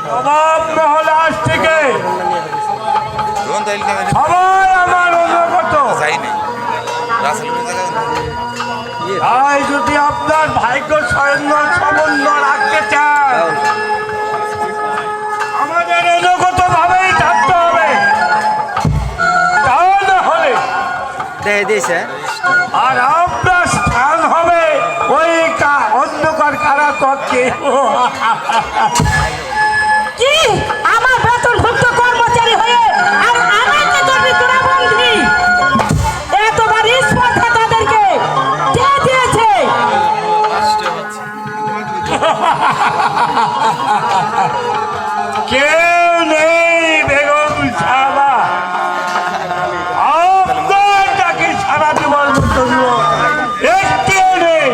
নবাব মহল আজ থেকে সবাই আমার অনুগত। তাই যদি আপনার ভাগ্য সম্বন্ধ রাখতে চান আমাদের অনুগত ভাবেই থাকতে হবে, তাহলে হলে আর আপনার স্থান হবে ওই অন্ধকার কারাকক্ষে। কি আমার বেতনভুক্ত কর্মচারী হয়ে আর আমাকে তুমি গুণাবন্ধী, এতবার স্পর্ধা তাদেরকে কে দিয়েছে? কেউ নেই বেগম সাহেবা, আপনার তাকে সারা দেওয়ার জন্য কেউ নেই।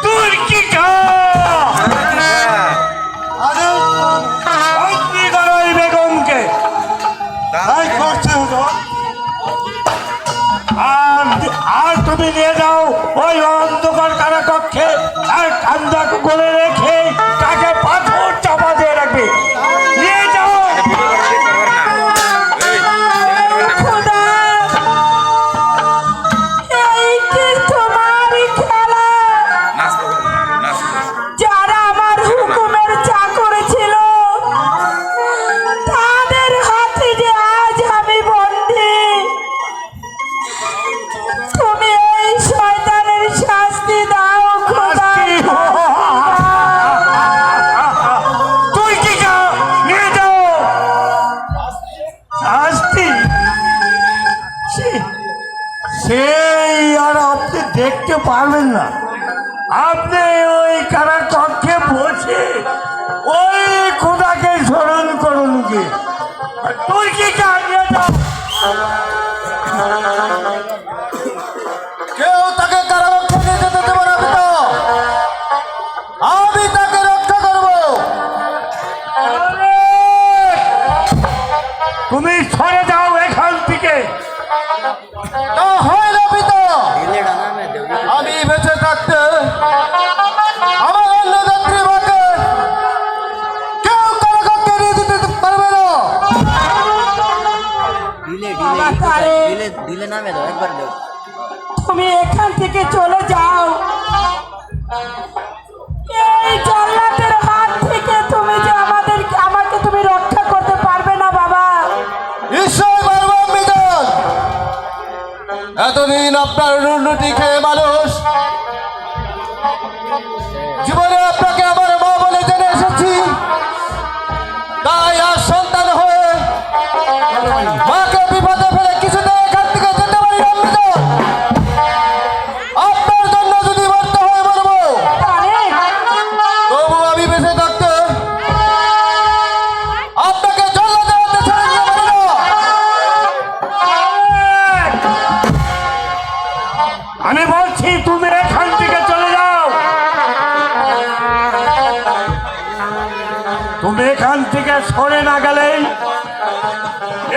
তুর্কি বেগমকে আর তুমি নিয়ে যাও ওই অন্ধকার কারাকক্ষে, আর কান্দা করে রেখে তাকে পাথর চাপা দিয়ে রাখবে। নিয়ে যাও। খোদা, এই কি তোমার খেলা? যারা আমার হুকুমের চাকর ছিল তাদের হাতে যে আজ আমি বন্দী। তুমি এই শয়তানের শাস্তি দাও খোদা। তুই কি নিয়ে যাও শাস্তি, সেই আর আপনি দেখতে পারবেন না। আপনি ওই কারাকক্ষে বসে ওই খোদাকে স্মরণ করুন। কি তুই কি নিয়ে যাও। কেউ তাকে কারাকক্ষে নিয়ে যেতে দেবো না পিতা, আমি তাকে রক্ষা করব। তুমি সরে যাও এখান থেকে। তা হয় না পিতা, আমি বেঁচে থাকতে আমার অন্য যাত্রী মাকে কেউ কারাকক্ষে নিয়ে যেতে পারবে না। তুমি এখান থেকে চলে যাও। এই জান্নাতের হাত থেকে তুমি যে আমাকে তুমি রক্ষা করতে পারবে না বাবা। নিশ্চয় পারবো আমি জান। এতদিন আপনার রুটি খেয়ে মানুষ জীবনে আপনাকে আমার মা বলে জেনে এসেছি, তাই আর সন্তান হয়ে মাকে বিপদে ফেলে কিছুতেই এখান থেকে যেতে পারি না আমি জান। আপনার জন্য যদি মরতে হয় মরবো, তবু আমি বেঁচে থাকতে আপনাকে জল দেওয়াতে ছেড়ে দিতে পারি না। আমি বলছি তুমি এখান থেকে চলে যাও। তুমি এখান থেকে সরে না গেলে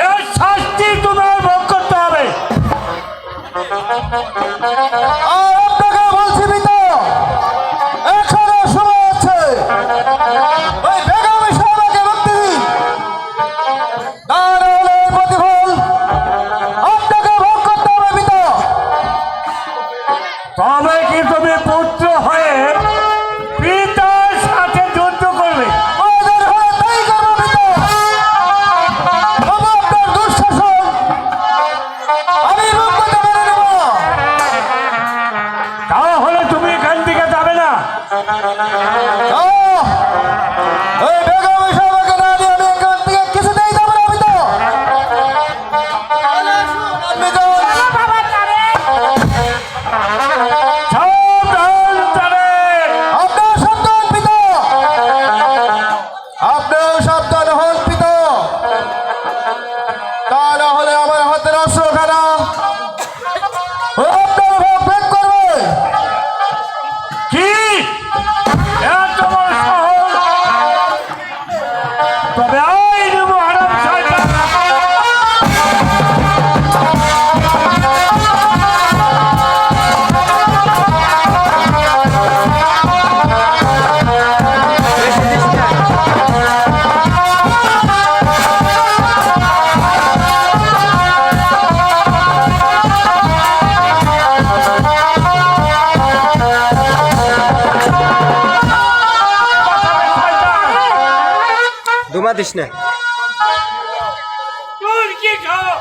এর শাস্তি তোমার ভোগ করতে হবে। আর আপনাকে বলছি পিতা, এখনো সময় আছে। ওই বেগম সাহেবাকে মুক্তি দিন, তা নাহলে এর প্রতিফল আপনাকে ভোগ করতে হবে পিতা। তবে কি তুমি পুত্র হয়ে পিতার সাথে যুদ্ধ করবে? ওদের হয়ে তাই করবো পিতা। তবু আপনার দুঃশাসন আমি মুখ করতে মেনে নেব না। তাহলে তুমি এখান থেকে যাবে না। ওই বেগম সাহেবাকে না নিয়ে আমি এখান থেকে কিছুতেই যাবো না পিতা। আপনি যান। বাবা তারে সাবধান তারেক। আপনার সাবধান পিতা, আপনিও সাবধান হন পিতা, তা না হলে আমার হাতের অস্ত্রখানা আপনার ভাগ ভেদ করবে। কি এত বড় সাহস? ধুমা দিস না তুই কি খাও?